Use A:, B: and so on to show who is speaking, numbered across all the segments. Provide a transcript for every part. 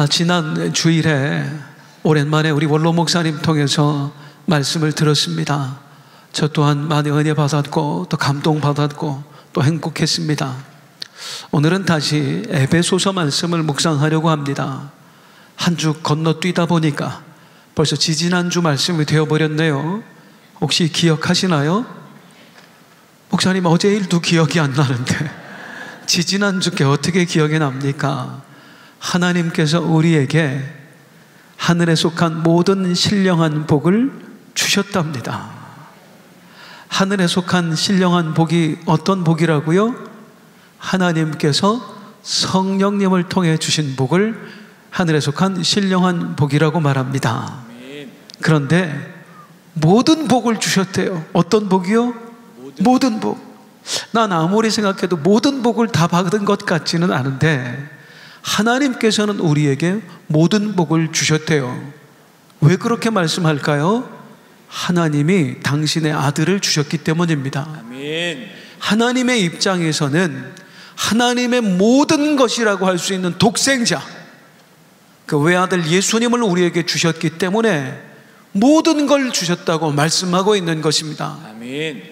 A: 지난 주일에 오랜만에 우리 원로 목사님 통해서 말씀을 들었습니다. 저 또한 많이 은혜 받았고 또 감동 받았고 또 행복했습니다. 오늘은 다시 에베소서 말씀을 묵상하려고 합니다. 한 주 건너뛰다 보니까 벌써 지지난주 말씀이 되어버렸네요. 혹시 기억하시나요? 목사님 어제 일도 기억이 안 나는데 지지난주께 어떻게 기억이 납니까? 하나님께서 우리에게 하늘에 속한 모든 신령한 복을 주셨답니다. 하늘에 속한 신령한 복이 어떤 복이라고요? 하나님께서 성령님을 통해 주신 복을 하늘에 속한 신령한 복이라고 말합니다. 그런데 모든 복을 주셨대요. 어떤 복이요? 모든 복. 난 아무리 생각해도 모든 복을 다 받은 것 같지는 않은데 하나님께서는 우리에게 모든 복을 주셨대요. 왜 그렇게 말씀할까요? 하나님이 당신의 아들을 주셨기 때문입니다. 아멘. 하나님의 입장에서는 하나님의 모든 것이라고 할 수 있는 독생자, 그 외아들 예수님을 우리에게 주셨기 때문에 모든 걸 주셨다고 말씀하고 있는 것입니다. 아멘.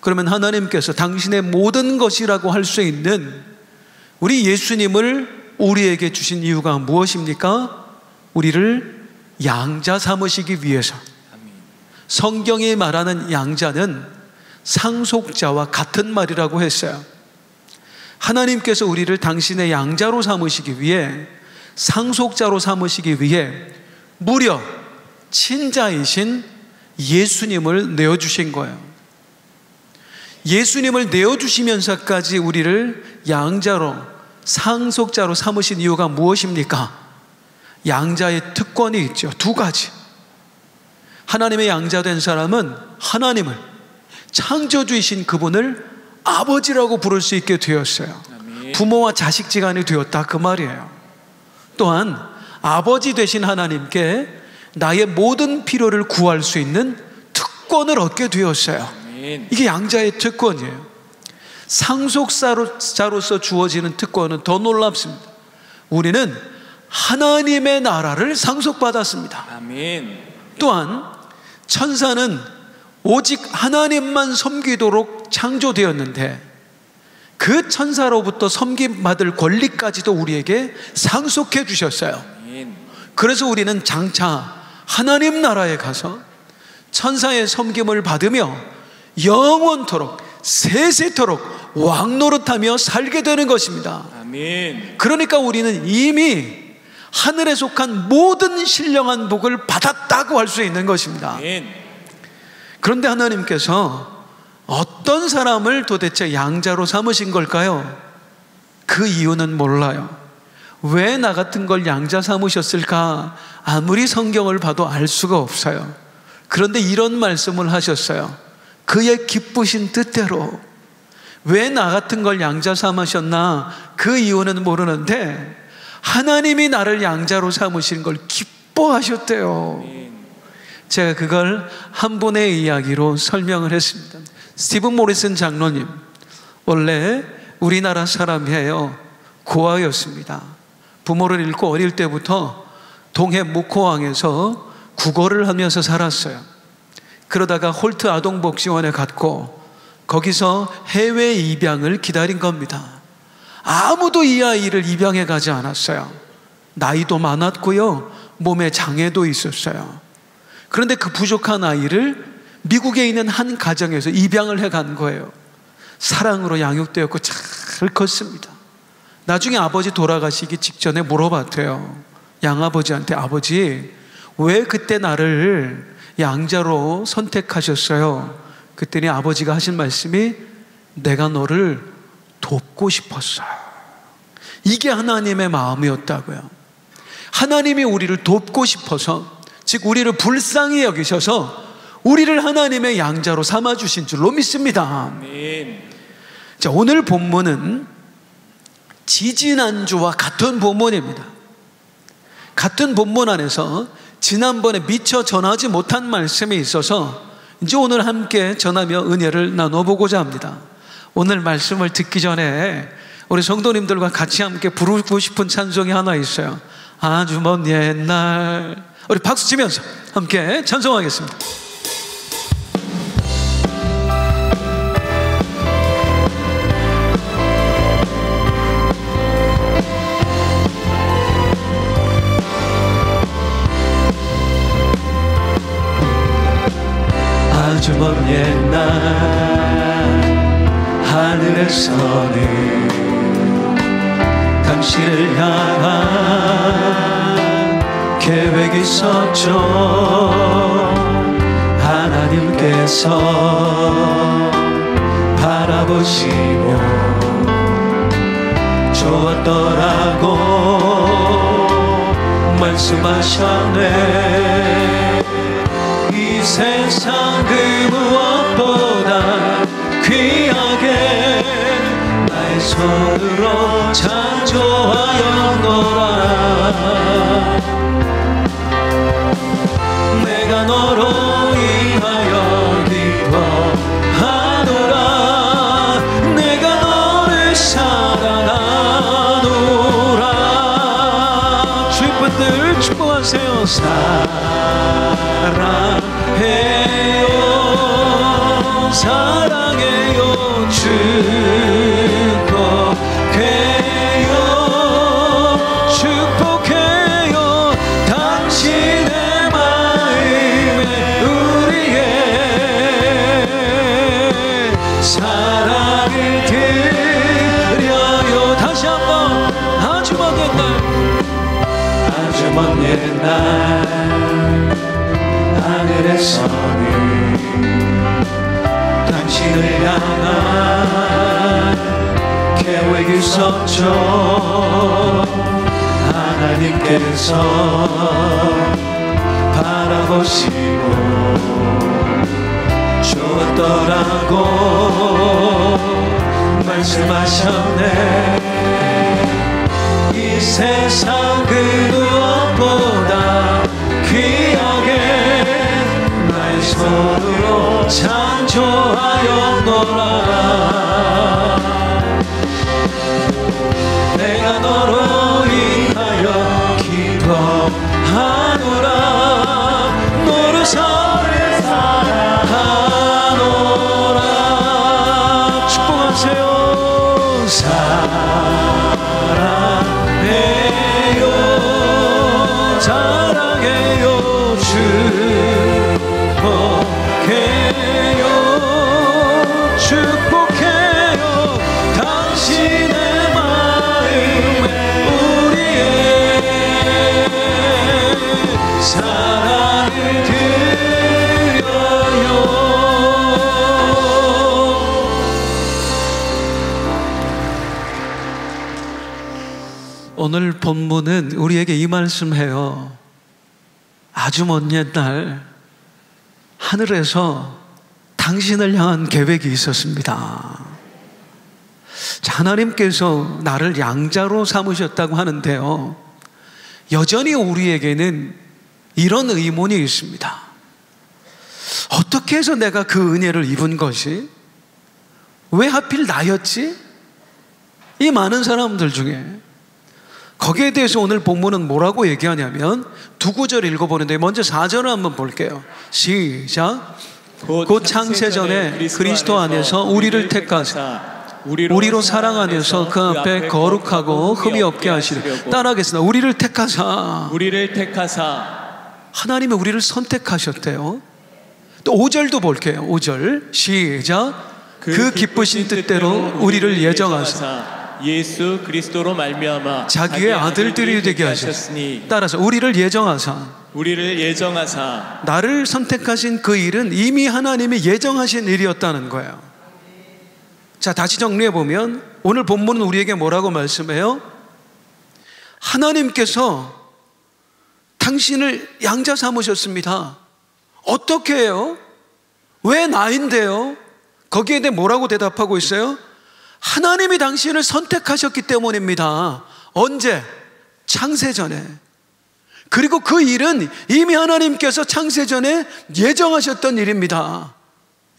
A: 그러면 하나님께서 당신의 모든 것이라고 할 수 있는 우리 예수님을 우리에게 주신 이유가 무엇입니까? 우리를 양자 삼으시기 위해서. 성경이 말하는 양자는 상속자와 같은 말이라고 했어요. 하나님께서 우리를 당신의 양자로 삼으시기 위해, 상속자로 삼으시기 위해 무려 친자이신 예수님을 내어주신 거예요. 예수님을 내어주시면서까지 우리를 양자로, 상속자로 삼으신 이유가 무엇입니까? 양자의 특권이 있죠. 두 가지. 하나님의 양자된 사람은 하나님을, 창조주이신 그분을 아버지라고 부를 수 있게 되었어요. 부모와 자식지간이 되었다 그 말이에요. 또한 아버지 되신 하나님께 나의 모든 필요를 구할 수 있는 특권을 얻게 되었어요. 이게 양자의 특권이에요. 상속자로서 주어지는 특권은 더 놀랍습니다. 우리는 하나님의 나라를 상속받았습니다. 아멘. 또한 천사는 오직 하나님만 섬기도록 창조되었는데 그 천사로부터 섬김받을 권리까지도 우리에게 상속해 주셨어요. 그래서 우리는 장차 하나님 나라에 가서 천사의 섬김을 받으며 영원토록 세세토록 왕노릇하며 살게 되는 것입니다. 아멘. 그러니까 우리는 이미 하늘에 속한 모든 신령한 복을 받았다고 할 수 있는 것입니다. 아멘. 그런데 하나님께서 어떤 사람을 도대체 양자로 삼으신 걸까요? 그 이유는 몰라요. 왜 나 같은 걸 양자 삼으셨을까? 아무리 성경을 봐도 알 수가 없어요. 그런데 이런 말씀을 하셨어요. 그의 기쁘신 뜻대로. 왜 나 같은 걸 양자 삼으셨나? 그 이유는 모르는데 하나님이 나를 양자로 삼으신 걸 기뻐하셨대요. 제가 그걸 한 분의 이야기로 설명을 했습니다. 스티븐 모리슨 장로님, 원래 우리나라 사람이에요. 고아였습니다. 부모를 잃고 어릴 때부터 동해 묵호항에서 국어를 하면서 살았어요. 그러다가 홀트 아동복지원에 갔고 거기서 해외 입양을 기다린 겁니다. 아무도 이 아이를 입양해 가지 않았어요. 나이도 많았고요, 몸에 장애도 있었어요. 그런데 그 부족한 아이를 미국에 있는 한 가정에서 입양을 해간 거예요. 사랑으로 양육되었고 잘 컸습니다. 나중에 아버지 돌아가시기 직전에 물어봤대요. 양아버지한테, 아버지 왜 그때 나를 양자로 선택하셨어요? 그랬더니 아버지가 하신 말씀이 내가 너를 돕고 싶었어요. 이게 하나님의 마음이었다고요. 하나님이 우리를 돕고 싶어서, 즉 우리를 불쌍히 여기셔서 우리를 하나님의 양자로 삼아주신 줄로 믿습니다. 아멘. 자, 오늘 본문은 지지난주와 같은 본문입니다. 같은 본문 안에서 지난번에 미처 전하지 못한 말씀이 있어서 이제 오늘 함께 전하며 은혜를 나눠보고자 합니다. 오늘 말씀을 듣기 전에 우리 성도님들과 같이 함께 부르고 싶은 찬송이 하나 있어요. 아주 먼 옛날. 우리 박수 치면서 함께 찬송하겠습니다. 아주 먼 옛날 하늘에서는 당신을 향한 계획이 있었죠. 하나님께서 바라보시며 좋았더라고 말씀하셨네. 이 세상 그 무엇보다 귀하게 나의 손으로 창조하였노라. 내가 너로 인하여 기뻐하노라. 내가 너를 사랑하노라. 주의 분들 축복하세요. 사랑해요 사랑해요 축복해요 축복해요 당신의 마음에 우리의 사랑을 드려요. 다시 한번 아주 먼 옛날 아주 먼 옛날 하늘에서는 당신을 향한 계획이 있었죠. 하나님께서 바라보시고 좋았더라고 말씀하셨네. 이 세상 그 무엇보다 귀하게 나의 손으로 창조하였노라. 내가 너로 인하여 기뻐하노라. 너를 사랑하노라. 축복하세요. 사랑해요 사랑해요 축복해요 축복해요 당신의 마음에 우리의 사랑을 드려요. 오늘 본문은 우리에게 이 말씀해요. 아주 먼 옛날 하늘에서 당신을 향한 계획이 있었습니다. 자, 하나님께서 나를 양자로 삼으셨다고 하는데요, 여전히 우리에게는 이런 의문이 있습니다. 어떻게 해서 내가 그 은혜를 입은 것이 왜 하필 나였지? 이 많은 사람들 중에 거기에 대해서 오늘 본문은 뭐라고 얘기하냐면 두 구절 읽어보는데 먼저 4절을 한번 볼게요. 시작. 곧 창세전에 그리스도 안에서 우리를 택하사 우리로 사랑 안에서 그 앞에 거룩하고 흠이 없게 하시리. 따라하겠습니다. 우리를 택하사 하나님이 우리를 선택하셨대요. 또 5절도 볼게요. 5절 시작. 그 기쁘신 뜻대로 우리를 예정하사
B: 예수 그리스도로 말미암아
A: 자기의 아들들이 되게 하셨으니. 따라서 우리를 예정하사 나를 선택하신 그 일은 이미 하나님이 예정하신 일이었다는 거예요. 자, 다시 정리해 보면 오늘 본문은 우리에게 뭐라고 말씀해요? 하나님께서 당신을 양자 삼으셨습니다. 어떻게 해요? 왜 나인데요? 거기에 대해 뭐라고 대답하고 있어요? 하나님이 당신을 선택하셨기 때문입니다. 언제? 창세전에. 그리고 그 일은 이미 하나님께서 창세전에 예정하셨던 일입니다.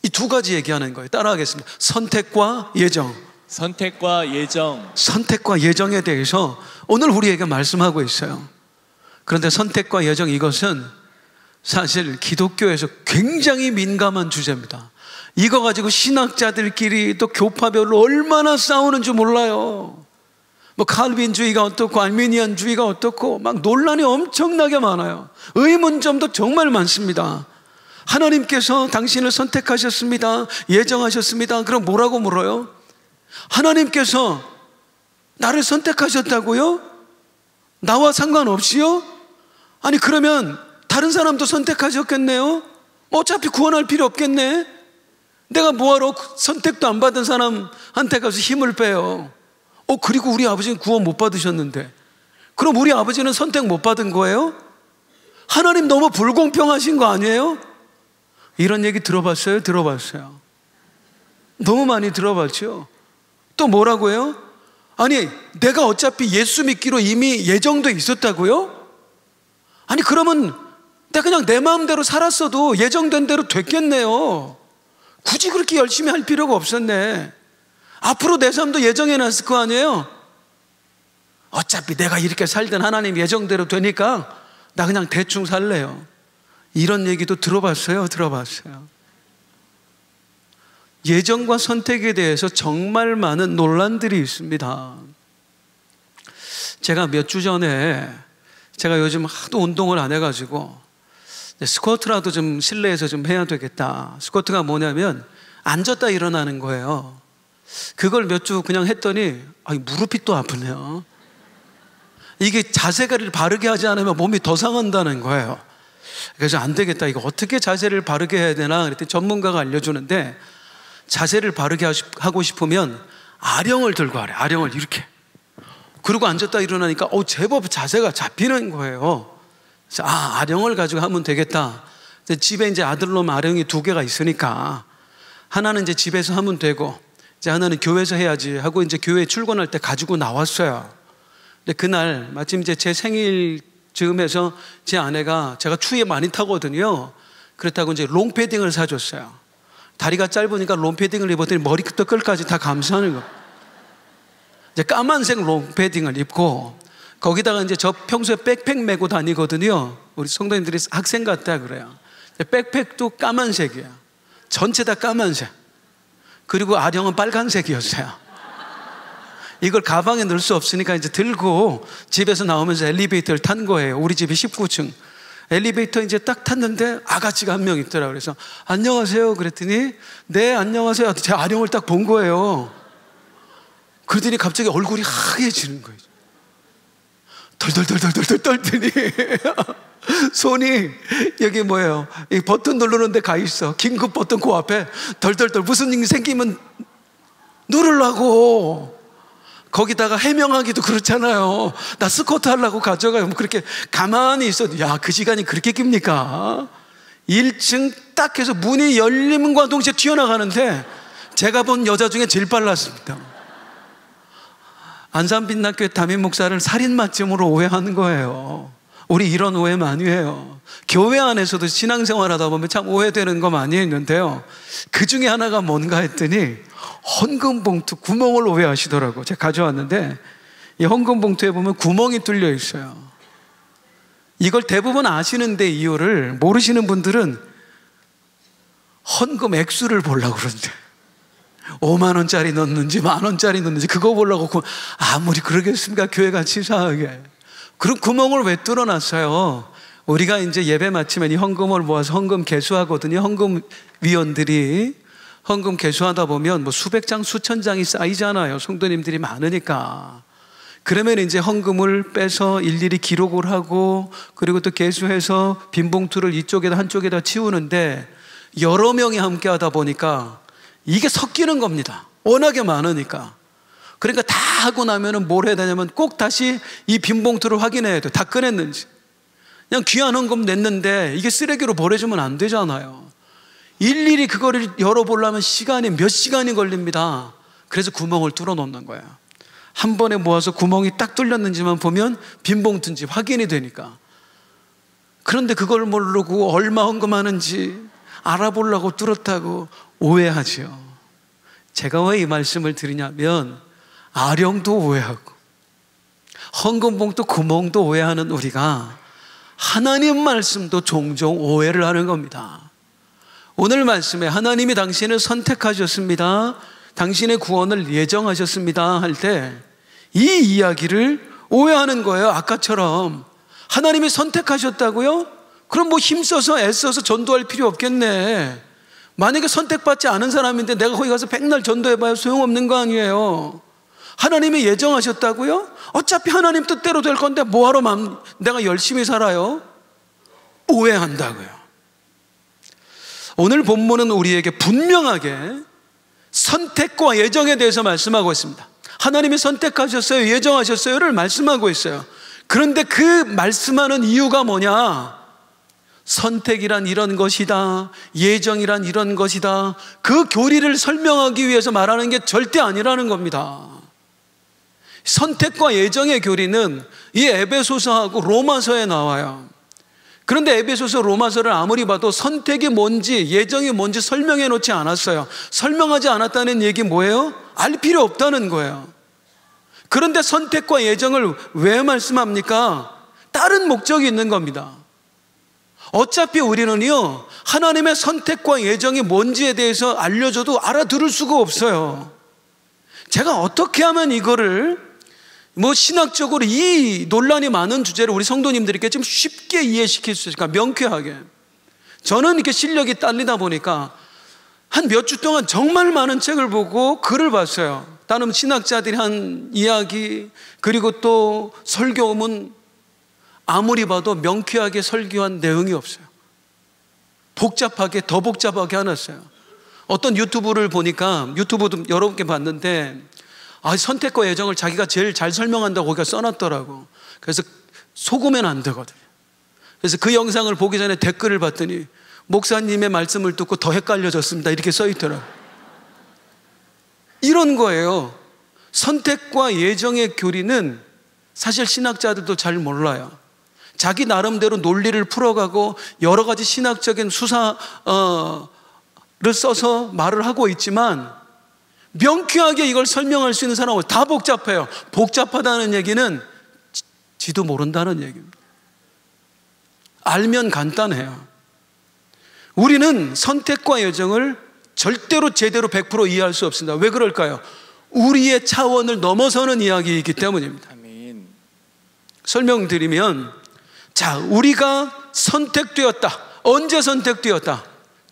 A: 이 두 가지 얘기하는 거예요. 따라하겠습니다. 선택과 예정. 선택과 예정에 대해서 오늘 우리에게 말씀하고 있어요. 그런데 선택과 예정, 이것은 사실 기독교에서 굉장히 민감한 주제입니다. 이거 가지고 신학자들끼리 또 교파별로 얼마나 싸우는지 몰라요. 뭐 칼빈주의가 어떻고 알미니안주의가 어떻고 막 논란이 엄청나게 많아요. 의문점도 정말 많습니다. 하나님께서 당신을 선택하셨습니다, 예정하셨습니다. 그럼 뭐라고 물어요? 하나님께서 나를 선택하셨다고요? 나와 상관없이요? 아니 그러면 다른 사람도 선택하셨겠네요? 어차피 구원할 필요 없겠네. 내가 뭐하러 선택도 안 받은 사람한테 가서 힘을 빼요. 그리고 우리 아버지는 구원 못 받으셨는데, 그럼 우리 아버지는 선택 못 받은 거예요? 하나님 너무 불공평하신 거 아니에요? 이런 얘기 들어봤어요? 들어봤어요. 너무 많이 들어봤죠. 또 뭐라고 해요? 아니 내가 어차피 예수 믿기로 이미 예정돼 있었다고요? 아니 그러면 내가 그냥 내 마음대로 살았어도 예정된 대로 됐겠네요. 굳이 그렇게 열심히 할 필요가 없었네. 앞으로 내 삶도 예정해놨을 거 아니에요? 어차피 내가 이렇게 살던 하나님 예정대로 되니까 나 그냥 대충 살래요. 이런 얘기도 들어봤어요? 들어봤어요. 예정과 선택에 대해서 정말 많은 논란들이 있습니다. 제가 몇 주 전에, 제가 요즘 하도 운동을 안 해가지고 스쿼트라도 좀 실내에서 좀 해야 되겠다. 스쿼트가 뭐냐면 앉았다 일어나는 거예요. 그걸 몇 주 그냥 했더니 무릎이 또 아프네요. 이게 자세를 바르게 하지 않으면 몸이 더 상한다는 거예요. 그래서 안 되겠다, 이거 어떻게 자세를 바르게 해야 되나 그랬더니 전문가가 알려주는데, 자세를 바르게 하고 싶으면 아령을 들고 하래. 아령을 이렇게. 그리고 앉았다 일어나니까 제법 자세가 잡히는 거예요. 그래서 아령을 가지고 하면 되겠다. 집에 이제 아들놈 아령이 2개가 있으니까 하나는 이제 집에서 하면 되고 이제 하나는 교회에서 해야지 하고 이제 교회 출근할 때 가지고 나왔어요. 근데 그날 마침 이제 제 생일 즈음해서 제 아내가, 제가 추위에 많이 타거든요. 그렇다고 이제 롱패딩을 사줬어요. 다리가 짧으니까 롱패딩을 입었더니 머리부터 끝까지 다 감싸는 거. 이제 까만색 롱패딩을 입고 거기다가 이제 저 평소에 백팩 메고 다니거든요. 우리 성도님들이 학생 같다 그래요. 백팩도 까만색이에요. 전체 다 까만색. 그리고 아령은 빨간색이었어요. 이걸 가방에 넣을 수 없으니까 이제 들고 집에서 나오면서 엘리베이터를 탄 거예요. 우리 집이 19층. 엘리베이터 이제 딱 탔는데 아가씨가 한 명 있더라고요. 그래서 안녕하세요 그랬더니 네 안녕하세요. 제 아령을 딱 본 거예요. 그러더니 갑자기 얼굴이 하얘지는 거예요. 덜덜덜덜덜 떨더니 손이 여기 뭐예요, 이 버튼 누르는데 가 있어. 긴급 버튼 그 앞에 덜덜덜. 무슨 일 생기면 누르려고. 거기다가 해명하기도 그렇잖아요. 나 스쿼트 하려고 가져가요. 그렇게 가만히 있어도, 야, 그 시간이 그렇게 깁니까? 1층 딱 해서 문이 열림과 동시에 튀어나가는데 제가 본 여자 중에 제일 빨랐습니다. 안산빛나교회 담임 목사를 살인마쯤으로 오해하는 거예요. 우리 이런 오해 많이 해요. 교회 안에서도 신앙생활 하다 보면 참 오해되는 거 많이 있는데요. 그 중에 하나가 뭔가 했더니 헌금 봉투 구멍을 오해하시더라고요. 제가 가져왔는데 이 헌금 봉투에 보면 구멍이 뚫려 있어요. 이걸 대부분 아시는데 이유를 모르시는 분들은 헌금 액수를 보려고 그러는데 5만 원짜리 넣는지 만 원짜리 넣는지 그거 보려고. 아무리 그러겠습니까? 교회가 치사하게. 그럼 구멍을 왜 뚫어놨어요? 우리가 이제 예배 마치면 이 헌금을 모아서 헌금 개수하거든요. 헌금 위원들이 헌금 개수하다 보면 뭐 수백 장 수천 장이 쌓이잖아요. 성도님들이 많으니까. 그러면 이제 헌금을 빼서 일일이 기록을 하고 그리고 또 개수해서 빈 봉투를 이쪽에다 한쪽에다 치우는데 여러 명이 함께 하다 보니까 이게 섞이는 겁니다. 워낙에 많으니까. 그러니까 다 하고 나면은 뭘 해야 되냐면 꼭 다시 이 빈 봉투를 확인해야 돼요. 다 꺼냈는지. 그냥 귀한 헌금 냈는데 이게 쓰레기로 버려지면 안 되잖아요. 일일이 그거를 열어보려면 시간이 몇 시간이 걸립니다. 그래서 구멍을 뚫어 놓는 거예요. 한 번에 모아서 구멍이 딱 뚫렸는지만 보면 빈 봉투인지 확인이 되니까. 그런데 그걸 모르고 얼마 헌금하는지 알아보려고 뚫었다고 오해하죠. 제가 왜 이 말씀을 드리냐면 아령도 오해하고 헌금 봉투 구멍도 오해하는 우리가 하나님 말씀도 종종 오해를 하는 겁니다. 오늘 말씀에 하나님이 당신을 선택하셨습니다, 당신의 구원을 예정하셨습니다 할 때 이 이야기를 오해하는 거예요. 아까처럼 하나님이 선택하셨다고요? 그럼 뭐 힘써서 애써서 전도할 필요 없겠네. 만약에 선택받지 않은 사람인데 내가 거기 가서 백날 전도해봐야 소용없는 거 아니에요. 하나님이 예정하셨다고요? 어차피 하나님 뜻대로 될 건데 뭐하러 내가 열심히 살아요? 오해한다고요. 오늘 본문은 우리에게 분명하게 선택과 예정에 대해서 말씀하고 있습니다. 하나님이 선택하셨어요, 예정하셨어요를 말씀하고 있어요. 그런데 그 말씀하는 이유가 뭐냐? 선택이란 이런 것이다, 예정이란 이런 것이다, 그 교리를 설명하기 위해서 말하는 게 절대 아니라는 겁니다. 선택과 예정의 교리는 이 에베소서하고 로마서에 나와요. 그런데 에베소서, 로마서를 아무리 봐도 선택이 뭔지 예정이 뭔지 설명해 놓지 않았어요. 설명하지 않았다는 얘기 뭐예요? 알 필요 없다는 거예요. 그런데 선택과 예정을 왜 말씀합니까? 다른 목적이 있는 겁니다. 어차피 우리는요, 하나님의 선택과 예정이 뭔지에 대해서 알려줘도 알아들을 수가 없어요. 제가 어떻게 하면 이거를 신학적으로 이 논란이 많은 주제를 우리 성도님들에게 좀 쉽게 이해시킬 수 있을까? 명쾌하게. 저는 이렇게 실력이 딸리다 보니까 한 몇 주 동안 정말 많은 책을 보고 글을 봤어요. 다른 신학자들이 한 이야기, 그리고 또 설교문, 아무리 봐도 명쾌하게 설교한 내용이 없어요. 복잡하게, 더 복잡하게 해놨어요. 어떤 유튜브를 보니까, 유튜브도 여러 개 봤는데 선택과 예정을 자기가 제일 잘 설명한다고 거기가 써놨더라고. 그래서 속으면 안 되거든요. 그래서 그 영상을 보기 전에 댓글을 봤더니 목사님의 말씀을 듣고 더 헷갈려졌습니다 이렇게 써있더라고요. 이런 거예요. 선택과 예정의 교리는 사실 신학자들도 잘 몰라요. 자기 나름대로 논리를 풀어가고 여러 가지 신학적인 수사를 써서 말을 하고 있지만 명쾌하게 이걸 설명할 수 있는 사람은 다 복잡해요. 복잡하다는 얘기는 지도 모른다는 얘기입니다. 알면 간단해요. 우리는 선택과 예정을 절대로 제대로 100% 이해할 수 없습니다. 왜 그럴까요? 우리의 차원을 넘어서는 이야기이기 때문입니다.
B: 아멘.
A: 설명드리면, 자, 우리가 선택되었다. 언제 선택되었다?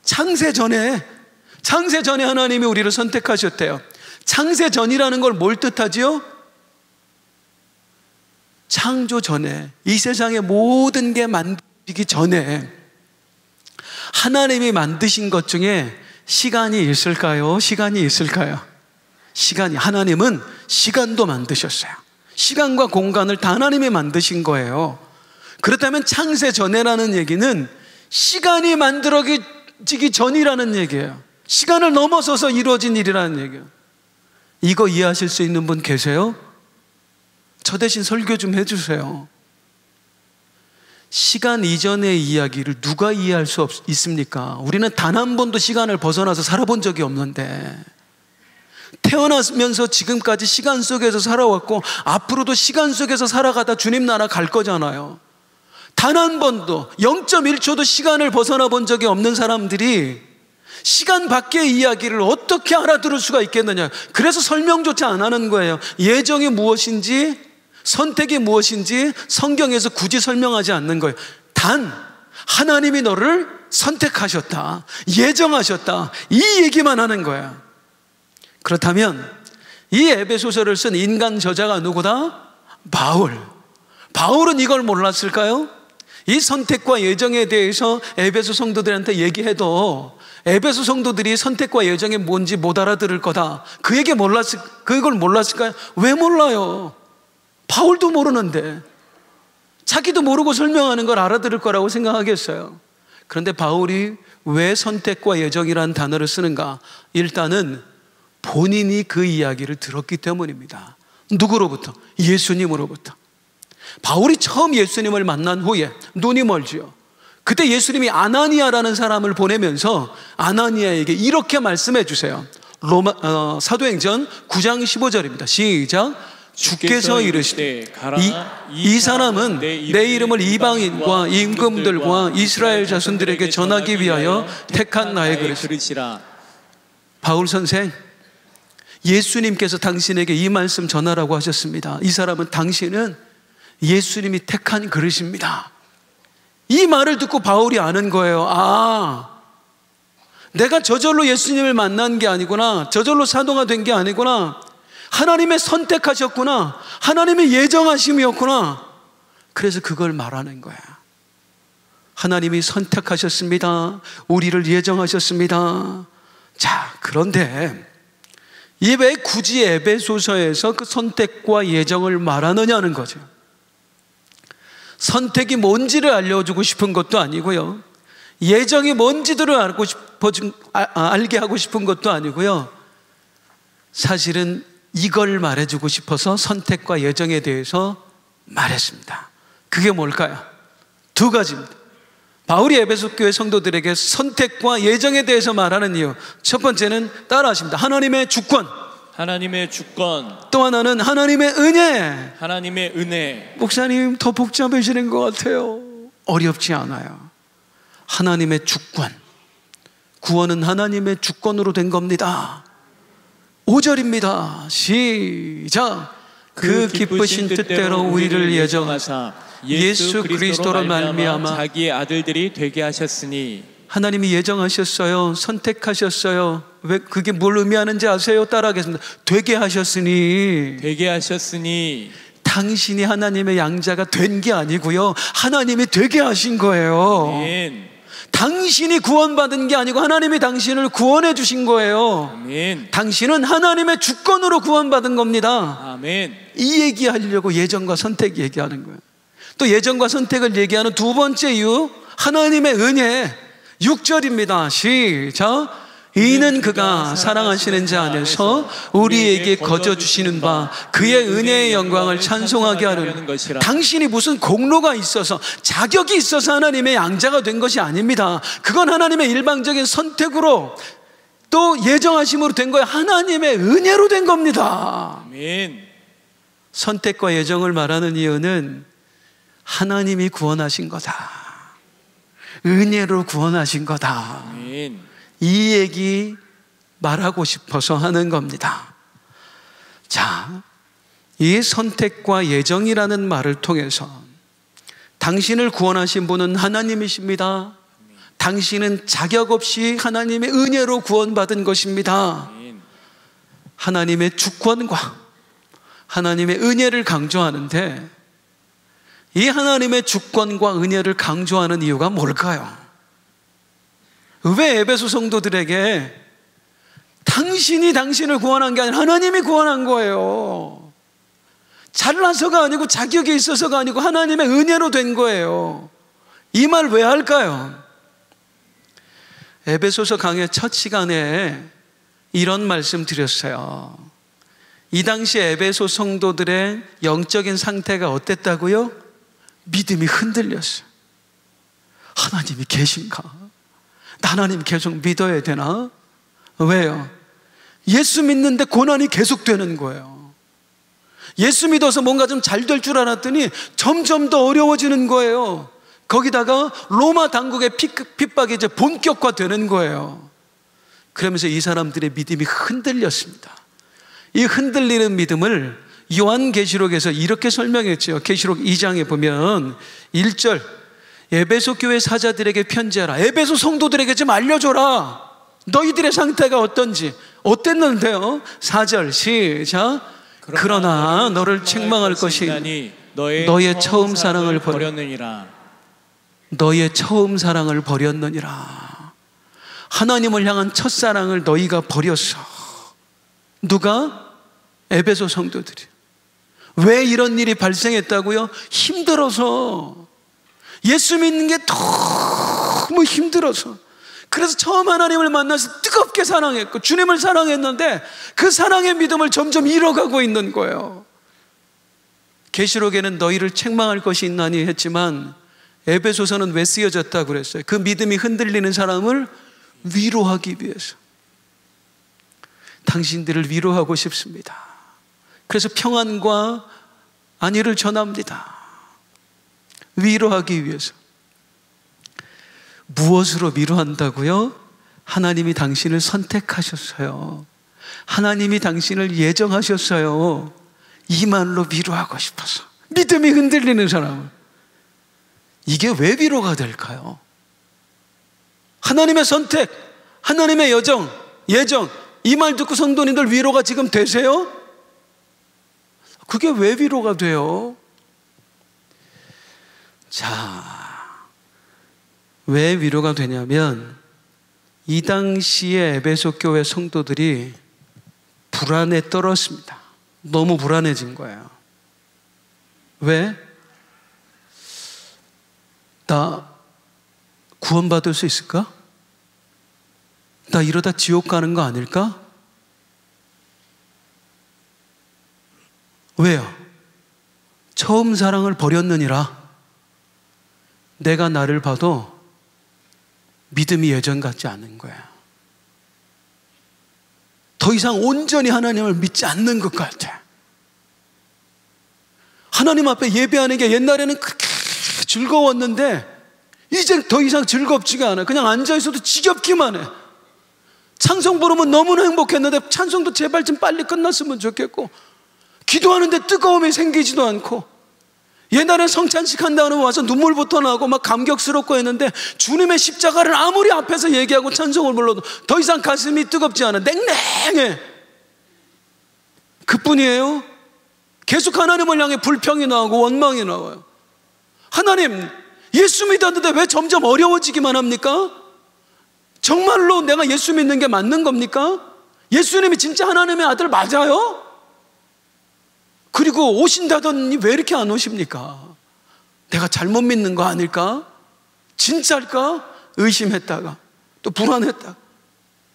A: 창세 전에 하나님이 우리를 선택하셨대요. 창세 전이라는 걸 뭘 뜻하지요? 창조 전에, 이 세상의 모든 게 만들기 전에 하나님이 만드신 것 중에 시간이 있을까요? 시간이 있을까요? 하나님은 시간도 만드셨어요. 시간과 공간을 다 하나님이 만드신 거예요. 그렇다면 창세 전에라는 얘기는 시간이 만들어지기 전이라는 얘기예요. 시간을 넘어서서 이루어진 일이라는 얘기예요. 이거 이해하실 수 있는 분 계세요? 저 대신 설교 좀 해주세요. 시간 이전의 이야기를 누가 이해할 수 있습니까? 우리는 단 한 번도 시간을 벗어나서 살아본 적이 없는데, 태어나면서 지금까지 시간 속에서 살아왔고 앞으로도 시간 속에서 살아가다 주님 나라 갈 거잖아요. 단 한 번도 0.1초도 시간을 벗어나 본 적이 없는 사람들이 시간 밖의 이야기를 어떻게 알아들을 수가 있겠느냐. 그래서 설명조차 안 하는 거예요. 예정이 무엇인지, 선택이 무엇인지 성경에서 굳이 설명하지 않는 거예요. 단 하나님이 너를 선택하셨다, 예정하셨다, 이 얘기만 하는 거야. 그렇다면 이 에베소서를 쓴 인간 저자가 누구다? 바울은 이걸 몰랐을까요? 이 선택과 예정에 대해서 에베소 성도들한테 얘기해도 에베소 성도들이 선택과 예정이 뭔지 못 알아들을 거다, 그걸 몰랐을까요? 왜 몰라요? 바울도 모르는데 자기도 모르고 설명하는 걸 알아들을 거라고 생각하겠어요? 그런데 바울이 왜 선택과 예정이라는 단어를 쓰는가? 일단은 본인이 그 이야기를 들었기 때문입니다. 누구로부터? 예수님으로부터. 바울이 처음 예수님을 만난 후에 눈이 멀지요. 그때 예수님이 아나니아라는 사람을 보내면서 아나니아에게 이렇게 말씀해 주세요. 사도행전 9장 15절입니다. 시작. 주께서 이르시되 이 사람은 내 이름을 이방인과 임금들과 이스라엘 자손들에게 전하기 위하여 택한 나의 그릇이라. 바울 선생, 예수님께서 당신에게 이 말씀 전하라고 하셨습니다. 이 사람은 당신은 예수님이 택한 그릇입니다. 이 말을 듣고 바울이 아는 거예요. 아, 내가 저절로 예수님을 만난 게 아니구나, 저절로 사도가 된 게 아니구나, 하나님의 선택하셨구나, 하나님의 예정하심이었구나. 그래서 그걸 말하는 거야. 하나님이 선택하셨습니다. 우리를 예정하셨습니다. 자, 그런데 이 왜 굳이 에베소서에서 그 선택과 예정을 말하느냐는 거죠. 선택이 뭔지를 알려주고 싶은 것도 아니고요, 예정이 뭔지들을 알게 하고 싶은 것도 아니고요, 사실은 이걸 말해주고 싶어서 선택과 예정에 대해서 말했습니다. 그게 뭘까요? 두 가지입니다. 바울이 에베소 교회 성도들에게 선택과 예정에 대해서 말하는 이유, 첫 번째는 따라하십니다. 하나님의 주권.
B: 하나님의 주권.
A: 또 하나는 하나님의 은혜.
B: 하나님의 은혜.
A: 목사님, 더 복잡해지는 것 같아요. 어렵지 않아요. 하나님의 주권. 구원은 하나님의 주권으로 된 겁니다. 5절입니다. 시작. 그 기쁘신 뜻대로 우리를 예정하사 예수 그리스도로 말미암아
B: 자기의 아들들이 되게 하셨으니.
A: 하나님이 예정하셨어요. 선택하셨어요. 왜 그게 뭘 의미하는지 아세요? 따라하겠습니다. 되게 하셨으니.
B: 되게 하셨으니.
A: 당신이 하나님의 양자가 된 게 아니고요, 하나님이 되게 하신 거예요.
B: 아멘.
A: 당신이 구원받은 게 아니고 하나님이 당신을 구원해 주신 거예요.
B: 아멘.
A: 당신은 하나님의 주권으로 구원받은 겁니다.
B: 아멘.
A: 이 얘기하려고 예정과 선택 얘기하는 거예요. 또 예정과 선택을 얘기하는 두 번째 이유, 하나님의 은혜. 6절입니다. 시작. 이는 그가 사랑하시는 자 안에서 우리에게 거저 주시는 바 그의 은혜의 영광을 찬송하게 하는 것이라. 당신이 무슨 공로가 있어서, 자격이 있어서 하나님의 양자가 된 것이 아닙니다. 그건 하나님의 일방적인 선택으로 또 예정하심으로 된 거예요. 하나님의 은혜로 된 겁니다.
B: 아멘.
A: 선택과 예정을 말하는 이유는 하나님이 구원하신 거다, 은혜로 구원하신 거다,
B: 아멘.
A: 이 얘기 말하고 싶어서 하는 겁니다. 자, 이 선택과 예정이라는 말을 통해서 당신을 구원하신 분은 하나님이십니다. 당신은 자격 없이 하나님의 은혜로 구원받은 것입니다. 하나님의 주권과 하나님의 은혜를 강조하는데, 이 하나님의 주권과 은혜를 강조하는 이유가 뭘까요? 왜 에베소 성도들에게 당신이 당신을 구원한 게 아니라 하나님이 구원한 거예요. 잘나서가 아니고 자격이 있어서가 아니고 하나님의 은혜로 된 거예요. 이 말 왜 할까요? 에베소서 강의 첫 시간에 이런 말씀 드렸어요. 이 당시 에베소 성도들의 영적인 상태가 어땠다고요? 믿음이 흔들렸어요. 하나님이 계신가? 나 하나님 계속 믿어야 되나? 왜요? 예수 믿는데 고난이 계속되는 거예요. 예수 믿어서 뭔가 좀 잘 될 줄 알았더니 점점 더 어려워지는 거예요. 거기다가 로마 당국의 핍박이 이제 본격화되는 거예요. 그러면서 이 사람들의 믿음이 흔들렸습니다. 이 흔들리는 믿음을 요한계시록에서 이렇게 설명했죠. 계시록 2장에 보면 1절, 에베소 교회 사자들에게 편지하라. 에베소 성도들에게 좀 알려줘라. 너희들의 상태가 어떤지. 어땠는데요? 4절 시작. 그러나 너를 책망할 것이 너의 처음 사랑을 버렸느니라. 너의 처음 사랑을 버렸느니라. 하나님을 향한 첫사랑을 너희가 버렸어. 누가? 에베소 성도들이. 왜 이런 일이 발생했다고요? 힘들어서. 예수 믿는 게 너무 힘들어서. 그래서 처음 하나님을 만나서 뜨겁게 사랑했고 주님을 사랑했는데 그 사랑의 믿음을 점점 잃어가고 있는 거예요. 계시록에는 너희를 책망할 것이 있나니 했지만 에베소서는 왜 쓰여졌다고 그랬어요? 그 믿음이 흔들리는 사람을 위로하기 위해서. 당신들을 위로하고 싶습니다. 그래서 평안과 안위를 전합니다. 위로하기 위해서. 무엇으로 위로한다고요? 하나님이 당신을 선택하셨어요. 하나님이 당신을 예정하셨어요. 이 말로 위로하고 싶어서. 믿음이 흔들리는 사람은 이게 왜 위로가 될까요? 하나님의 선택, 하나님의 예정, 이 말 듣고 성도님들 위로가 지금 되세요? 그게 왜 위로가 돼요? 자, 왜 위로가 되냐면 이 당시에 에베소 교회 성도들이 불안에 떨었습니다. 너무 불안해진 거예요. 왜? 나 구원받을 수 있을까? 나 이러다 지옥 가는 거 아닐까? 왜요? 처음 사랑을 버렸느니라. 내가 나를 봐도 믿음이 예전 같지 않은 거야. 더 이상 온전히 하나님을 믿지 않는 것 같아. 하나님 앞에 예배하는 게 옛날에는 그렇게 즐거웠는데 이젠 더 이상 즐겁지가 않아. 그냥 앉아있어도 지겹기만 해. 찬송 부르면 너무나 행복했는데 찬송도 제발 좀 빨리 끝났으면 좋겠고, 기도하는데 뜨거움이 생기지도 않고, 옛날에 성찬식 한다고 와서 눈물부터 나고 막 감격스럽고 했는데 주님의 십자가를 아무리 앞에서 얘기하고 찬송을 불러도 더 이상 가슴이 뜨겁지 않아. 냉랭해. 그뿐이에요. 계속 하나님을 향해 불평이 나오고 원망이 나와요. 하나님, 예수 믿었는데 왜 점점 어려워지기만 합니까? 정말로 내가 예수 믿는 게 맞는 겁니까? 예수님이 진짜 하나님의 아들 맞아요? 그리고 오신다더니 왜 이렇게 안 오십니까? 내가 잘못 믿는 거 아닐까? 진짜일까? 의심했다가 또 불안했다가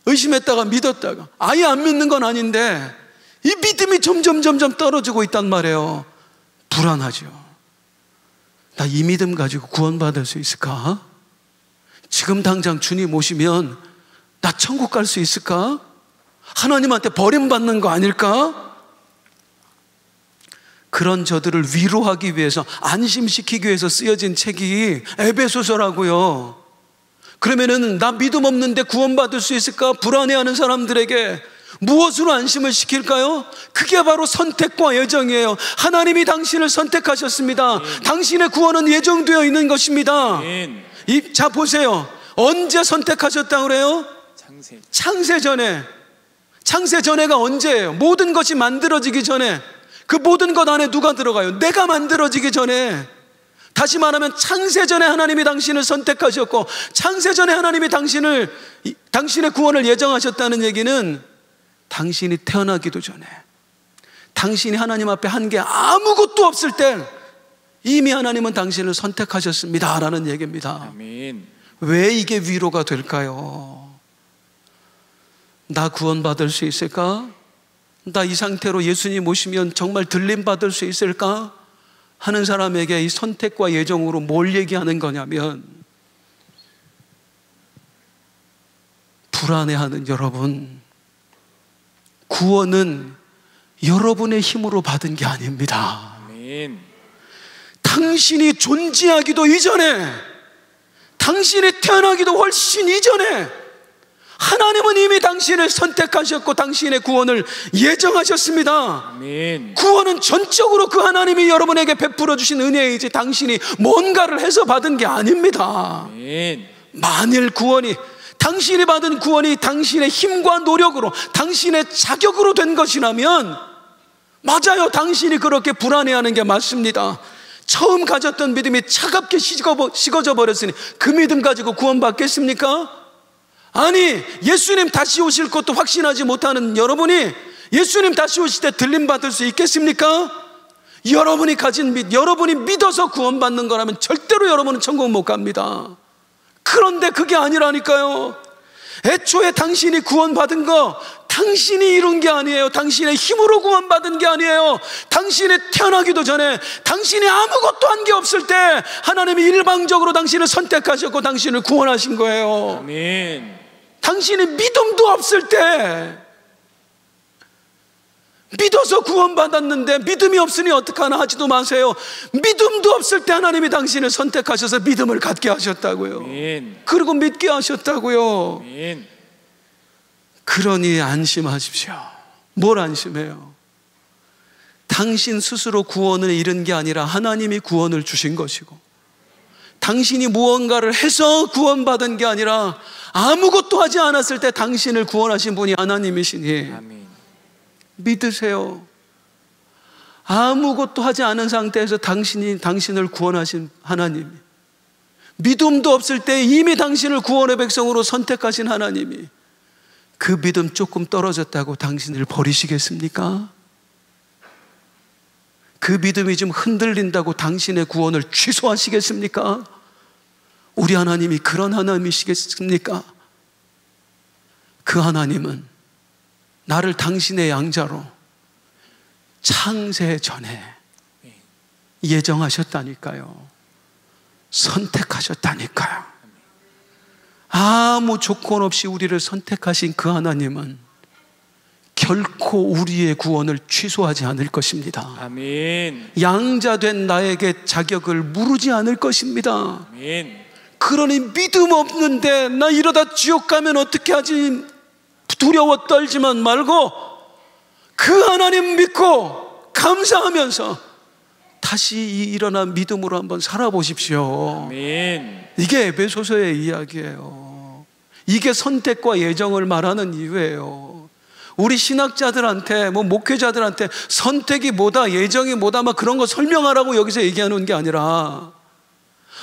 A: 의심했다가 믿었다가 아예 안 믿는 건 아닌데 이 믿음이 점점 떨어지고 있단 말이에요. 불안하죠. 나 이 믿음 가지고 구원받을 수 있을까? 지금 당장 주님 오시면 나 천국 갈 수 있을까? 하나님한테 버림받는 거 아닐까? 그런 저들을 위로하기 위해서, 안심시키기 위해서 쓰여진 책이 에베소서라고요. 그러면은 나 믿음 없는데 구원받을 수 있을까? 불안해하는 사람들에게 무엇으로 안심을 시킬까요? 그게 바로 선택과 예정이에요. 하나님이 당신을 선택하셨습니다. 당신의 구원은 예정되어 있는 것입니다. 자 보세요. 언제 선택하셨다고 그래요? 창세전에. 창세전에가 언제예요? 모든 것이 만들어지기 전에. 그 모든 것 안에 누가 들어가요? 내가 만들어지기 전에. 다시 말하면 창세전에 하나님이 당신을 선택하셨고, 창세전에 하나님이 당신의 구원을 예정하셨다는 얘기는 당신이 태어나기도 전에, 당신이 하나님 앞에 한 게 아무것도 없을 때 이미 하나님은 당신을 선택하셨습니다 라는 얘기입니다.
B: 아멘.
A: 왜 이게 위로가 될까요? 나 구원받을 수 있을까? 나 이 상태로 예수님 오시면 정말 들림받을 수 있을까? 하는 사람에게 이 선택과 예정으로 뭘 얘기하는 거냐면, 불안해하는 여러분, 구원은 여러분의 힘으로 받은 게 아닙니다.
B: 아멘.
A: 당신이 존재하기도 이전에, 당신이 태어나기도 훨씬 이전에 하나님은 이미 당신을 선택하셨고 당신의 구원을 예정하셨습니다.
B: 아멘.
A: 구원은 전적으로 그 하나님이 여러분에게 베풀어 주신 은혜이지 당신이 뭔가를 해서 받은 게 아닙니다.
B: 아멘.
A: 만일 당신이 받은 구원이 당신의 힘과 노력으로, 당신의 자격으로 된 것이라면 맞아요. 당신이 그렇게 불안해하는 게 맞습니다. 처음 가졌던 믿음이 차갑게 식어져 버렸으니 그 믿음 가지고 구원받겠습니까? 아니, 예수님 다시 오실 것도 확신하지 못하는 여러분이 예수님 다시 오실 때 들림받을 수 있겠습니까? 여러분이 가진 여러분이 믿어서 구원받는 거라면 절대로 여러분은 천국 못 갑니다. 그런데 그게 아니라니까요. 애초에 당신이 구원받은 거 당신이 이룬 게 아니에요. 당신의 힘으로 구원받은 게 아니에요. 당신이 태어나기도 전에, 당신이 아무것도 한 게 없을 때 하나님이 일방적으로 당신을 선택하셨고 당신을 구원하신 거예요.
B: 아멘.
A: 당신이 믿음도 없을 때, 믿어서 구원받았는데 믿음이 없으니 어떡하나 하지도 마세요. 믿음도 없을 때 하나님이 당신을 선택하셔서 믿음을 갖게 하셨다고요.
B: 아멘.
A: 그리고 믿게 하셨다고요.
B: 아멘.
A: 그러니 안심하십시오. 뭘 안심해요? 당신 스스로 구원을 잃은 게 아니라 하나님이 구원을 주신 것이고, 당신이 무언가를 해서 구원받은 게 아니라 아무것도 하지 않았을 때 당신을 구원하신 분이 하나님이시니
B: 아멘.
A: 믿으세요. 아무것도 하지 않은 상태에서 당신을 구원하신 하나님이, 믿음도 없을 때 이미 당신을 구원의 백성으로 선택하신 하나님이 그 믿음 조금 떨어졌다고 당신을 버리시겠습니까? 그 믿음이 좀 흔들린다고 당신의 구원을 취소하시겠습니까? 우리 하나님이 그런 하나님이시겠습니까? 그 하나님은 나를 당신의 양자로 창세 전에 예정하셨다니까요. 선택하셨다니까요. 아무 조건 없이 우리를 선택하신 그 하나님은 결코 우리의 구원을 취소하지 않을 것입니다.
B: 아멘.
A: 양자된 나에게 자격을 물으지 않을 것입니다.
B: 아멘.
A: 그러니 믿음 없는데 나 이러다 지옥 가면 어떻게 하지 두려워 떨지만 말고 그 하나님 믿고 감사하면서 다시 일어난 믿음으로 한번 살아보십시오.
B: 아멘.
A: 이게 에베소서의 이야기예요. 이게 선택과 예정을 말하는 이유예요. 우리 신학자들한테 목회자들한테 선택이 뭐다 예정이 뭐다 막 그런 거 설명하라고 여기서 얘기하는 게 아니라,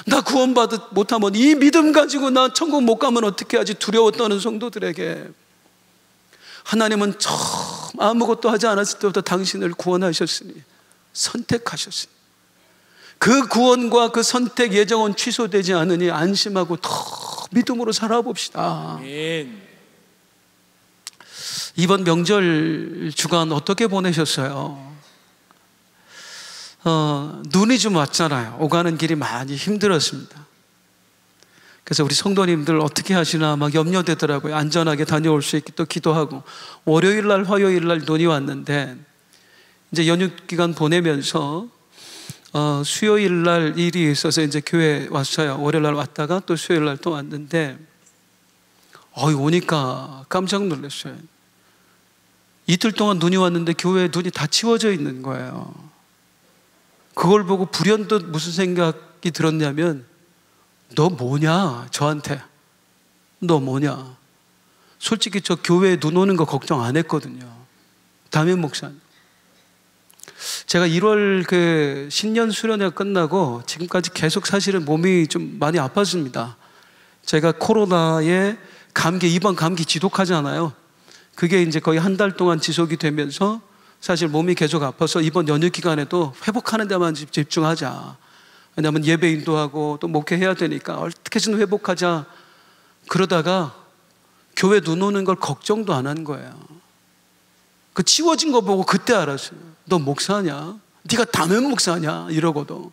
A: 나 구원받을 못하면 이 믿음 가지고 나 천국 못 가면 어떻게 하지 두려워 떠는 성도들에게 하나님은 처음 아무것도 하지 않았을 때부터 당신을 구원하셨으니, 선택하셨으니 그 구원과 그 선택 예정은 취소되지 않으니 안심하고 더 믿음으로 살아봅시다.
B: 아멘.
A: 이번 명절 주간 어떻게 보내셨어요? 눈이 좀 왔잖아요. 오가는 길이 많이 힘들었습니다. 그래서 우리 성도님들 어떻게 하시나 막 염려되더라고요. 안전하게 다녀올 수 있게 또 기도하고, 월요일 날 화요일 날 눈이 왔는데 이제 연휴 기간 보내면서 수요일 날 일이 있어서 이제 교회 왔어요. 월요일 날 왔다가 또 수요일 날 또 왔는데 오니까 깜짝 놀랐어요. 이틀 동안 눈이 왔는데 교회에 눈이 다 치워져 있는 거예요. 그걸 보고 불현듯 무슨 생각이 들었냐면, 너 뭐냐? 저한테 너 뭐냐? 솔직히 저 교회에 눈 오는 거 걱정 안 했거든요. 담임 목사님, 제가 1월 그 신년 수련회가 끝나고 지금까지 계속 사실은 몸이 좀 많이 아팠습니다. 제가 코로나에 이번 감기 지독하잖아요. 그게 이제 거의 한 달 동안 지속이 되면서 사실 몸이 계속 아파서 이번 연휴 기간에도 회복하는 데만 집중하자. 왜냐하면 예배 인도하고 또 목회해야 되니까 어떻게든 회복하자. 그러다가 교회 눈 오는 걸 걱정도 안 한 거예요. 그 치워진 거 보고 그때 알았어요. 너 목사냐? 네가 담임 목사냐? 이러고도.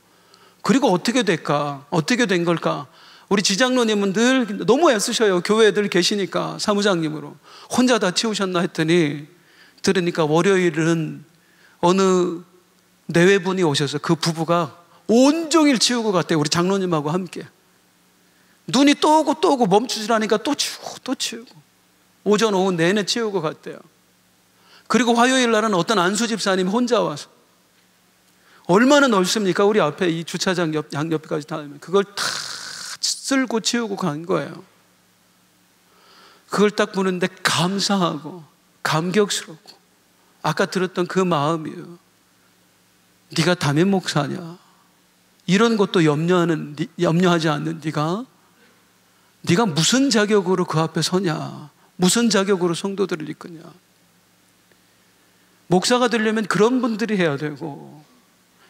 A: 그리고 어떻게 될까? 어떻게 된 걸까? 우리 지장로님은 늘 너무 애쓰셔요. 교회에 계시니까 사무장님으로. 혼자 다 치우셨나 했더니 들으니까 월요일은 어느 내외분이 오셔서 그 부부가 온종일 치우고 갔대요. 우리 장로님하고 함께. 눈이 또 오고 멈추질 않으니까 또 치우고 오전 오후 내내 치우고 갔대요. 그리고 화요일 날은 어떤 안수 집사님이 혼자 와서, 얼마나 넓습니까? 우리 앞에 이 주차장 양옆까지 다 하면 그걸 다 쓸고 치우고 간 거예요. 그걸 딱 보는데 감사하고 감격스럽고, 아까 들었던 그 마음이에요. 네가 담임 목사냐? 이런 것도 염려하지 않는 네가 무슨 자격으로 그 앞에 서냐? 무슨 자격으로 성도들을 이끄냐? 목사가 되려면 그런 분들이 해야 되고,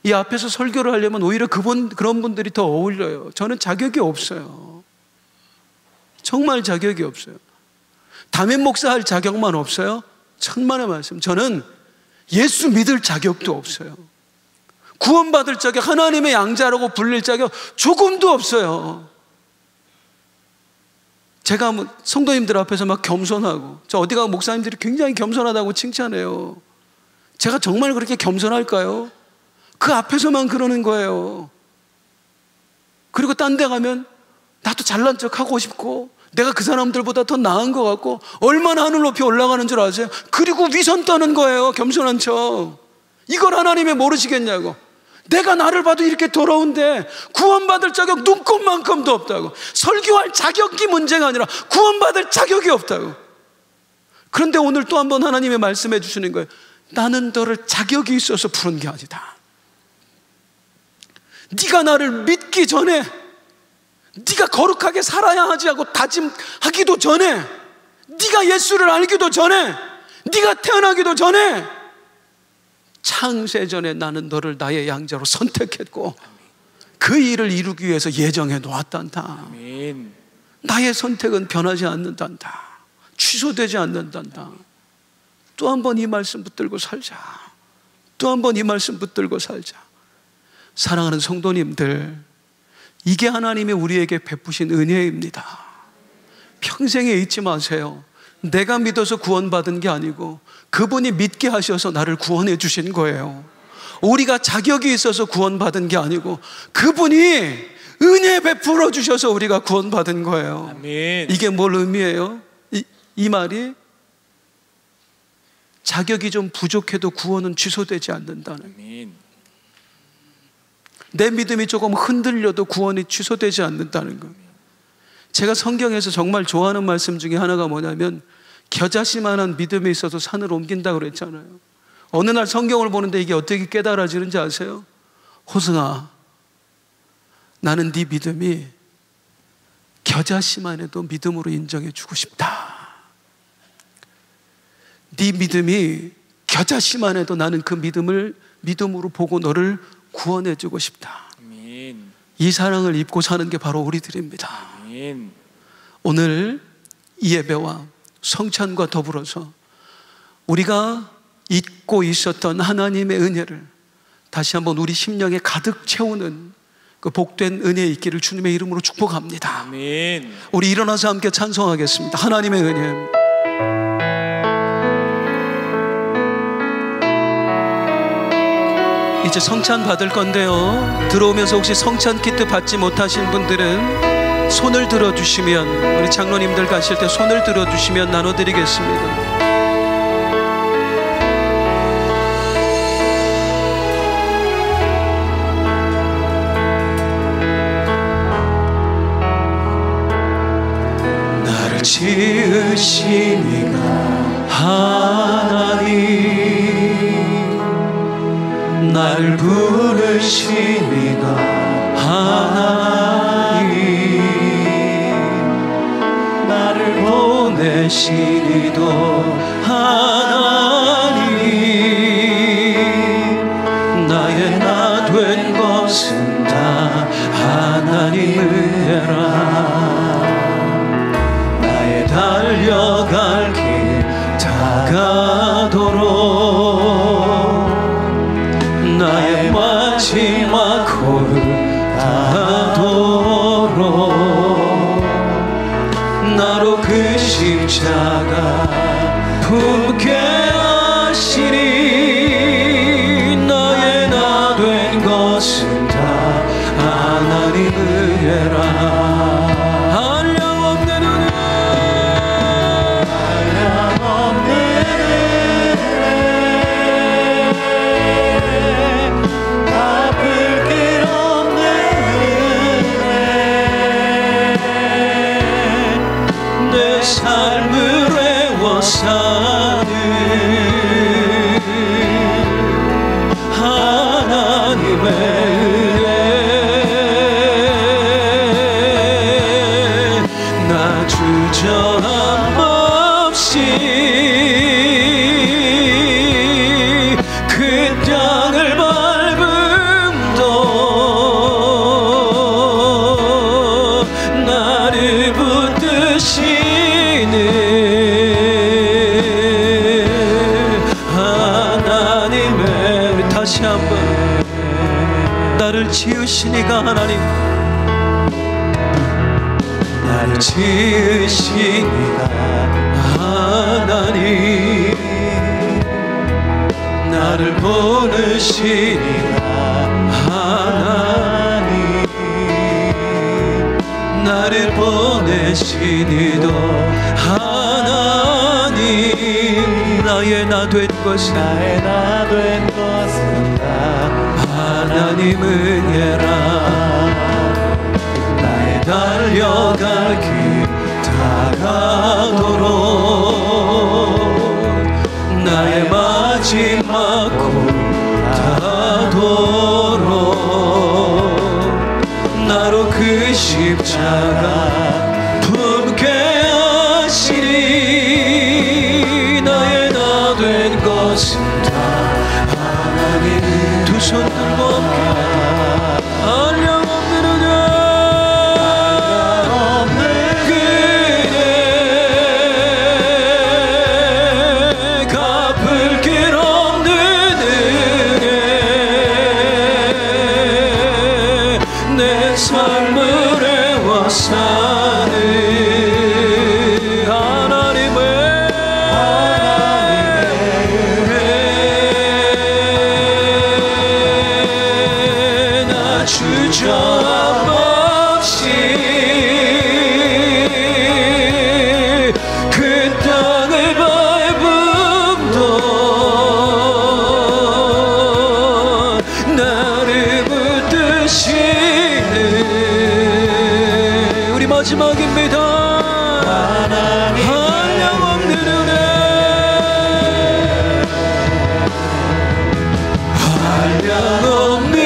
A: 이 앞에서 설교를 하려면 오히려 그런 분들이 더 어울려요. 저는 자격이 없어요. 정말 자격이 없어요. 담임 목사 할 자격만 없어요? 천만의 말씀. 저는 예수 믿을 자격도 없어요. 구원받을 자격, 하나님의 양자라고 불릴 자격 조금도 없어요. 제가 성도님들 앞에서 막 겸손하고, 저 어디 가면 목사님들이 굉장히 겸손하다고 칭찬해요. 제가 정말 그렇게 겸손할까요? 그 앞에서만 그러는 거예요. 그리고 딴 데 가면 나도 잘난 척 하고 싶고 내가 그 사람들보다 더 나은 것 같고 얼마나 하늘 높이 올라가는 줄 아세요? 그리고 위선 떠는 거예요. 겸손한 척. 이걸 하나님이 모르시겠냐고. 내가 나를 봐도 이렇게 더러운데 구원받을 자격 눈꼽만큼도 없다고. 설교할 자격이 문제가 아니라 구원받을 자격이 없다고. 그런데 오늘 또 한 번 하나님이 말씀해 주시는 거예요. 나는 너를 자격이 있어서 부른 게 아니다. 네가 나를 믿기 전에, 네가 거룩하게 살아야 하지 하고 다짐하기도 전에, 네가 예수를 알기도 전에, 네가 태어나기도 전에, 창세전에 나는 너를 나의 양자로 선택했고 그 일을 이루기 위해서 예정해 놓았단다.
B: 아멘.
A: 나의 선택은 변하지 않는단다. 취소되지 않는단다. 또 한 번 이 말씀 붙들고 살자. 또 한 번 이 말씀 붙들고 살자. 사랑하는 성도님들, 이게 하나님이 우리에게 베푸신 은혜입니다. 평생에 잊지 마세요. 내가 믿어서 구원받은 게 아니고 그분이 믿게 하셔서 나를 구원해 주신 거예요. 우리가 자격이 있어서 구원받은 게 아니고 그분이 은혜 베풀어 주셔서 우리가 구원받은 거예요.
B: 아멘.
A: 이게 뭘 의미해요? 이 말이 자격이 좀 부족해도 구원은 취소되지 않는다는,
B: 아멘.
A: 내 믿음이 조금 흔들려도 구원이 취소되지 않는다는 거. 제가 성경에서 정말 좋아하는 말씀 중에 하나가 뭐냐면 겨자씨만한 믿음에 있어서 산을 옮긴다고 그랬잖아요. 어느 날 성경을 보는데 이게 어떻게 깨달아지는지 아세요? 호승아, 나는 네 믿음이 겨자씨만 해도 믿음으로 인정해 주고 싶다. 네 믿음이 겨자씨만 해도 나는 그 믿음을 믿음으로 보고 너를 구원해 주고 싶다.
B: 아멘.
A: 이 사랑을 입고 사는 게 바로 우리들입니다.
B: 아멘.
A: 오늘 이 예배와 성찬과 더불어서 우리가 잊고 있었던 하나님의 은혜를 다시 한번 우리 심령에 가득 채우는 그 복된 은혜 있기를 주님의 이름으로 축복합니다.
B: 아멘.
A: 우리 일어나서 함께 찬송하겠습니다. 하나님의 은혜. 이제 성찬 받을 건데요, 들어오면서 혹시 성찬 키트 받지 못하신 분들은 손을 들어주시면, 우리 장로님들 가실 때 손을 들어주시면 나눠드리겠습니다. 나를 지으신 이가 하나님, 나를 부르신 이가 하나님, 나를 보내신 이도 하나님, 나의 나 된 것은 다 하나님 은혜라. 나의 달려갈 길 다가도록 나의 마지막 호흡 다하도록 나로 그 십자가 품게 하시니, 나의 나 된 것은 다 하나님 은혜라. 삶을 외워사는 하나님의 은혜, 나 주저함 없이 그 땅을 밟음도 나를 붙드시 하나님의, 우리 다시 한번, 나를 지으신 이가 하나님, 나를 지으신 이가 하나님, 나를 보내시니라 하나님 나를 보내시니도 하나님 나의 나 된 것은 하나님 은혜라 나의 달려갈 길 다가도록 나의 마지막 골 닿도록 나로 그 십자가 품게 하시니 나의 나 된 것은 다 하나님 두 손 들고 한량 없는 은혜 그대 갚을 길 없는 은혜 내 삶을 애워싸는 주저없이 그 땅을 밟음도 나를 붙드시는 우리 마지막입니다. 한량 없는 은혜 한량 없는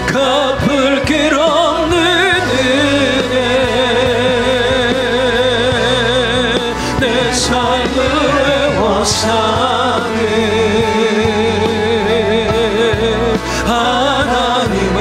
A: 갚을 길 없는 은혜 내 삶을 애워싸는 하나님의